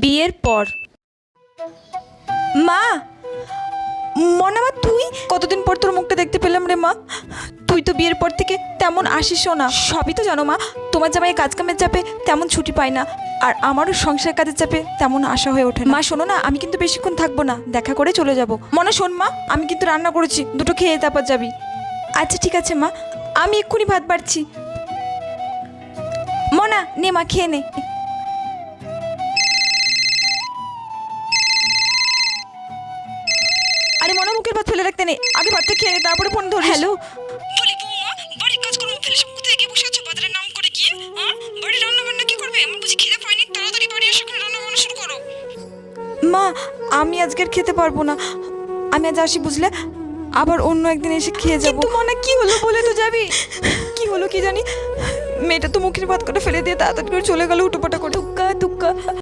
বিয়ের পর। মা, মনে মা তুই কতদিন পর তোর মুখটা দেখতে পেলাম রে মা। তুই তো বিয়ের পর থেকে তেমন আসিসও না। সবই তো জানো মা, তোমার জামাই কাজ কামের চাপে তেমন ছুটি পায় না, আর আমারও সংসার কাজের চাপে তেমন আশা হয়ে ওঠে না। মা শোনো না, আমি কিন্তু বেশিক্ষণ থাকবো না, দেখা করে চলে যাব। মনে শোন মা, আমি কিন্তু রান্না করেছি, দুটো খেয়ে তারপর যাবি। আচ্ছা ঠিক আছে মা, আমি এক্ষুনি ভাত বাড়ছি। মনা নে মা, খেয়ে নে। আরে মনা, মুখের ভাত ফেলে রাখতে নেই, আগে ভাতটা খেয়ে নে, তারপরে ফোন ধর। হ্যালো, বলি বৌমা, বাড়ির কাজকর্ম ফেলে সব কোথায় গিয়ে বসে আছো বাজারের নাম করে গিয়ে? বাড়ির রান্না বান্না কি করবে? আমার বুঝি খিদে পায়নি? তাড়াতাড়ি বাড়ি এসে ওখানে রান্না বান্না শুরু করো। মা আমি আজকে আর খেতে পারবো না, আমি আজ আসি বুঝলে, আবার অন্য একদিন এসে খেয়ে যাবো। কিন্তু মনে কি হলো বলে তো যাবি? কি হলো কি জানি, মেয়েটা তো মুখের ভাত করে ফেলে দিয়ে তাড়াতাড়ি করে চলে গেল উটোপাটা করে। টুক্কা টুক্কা।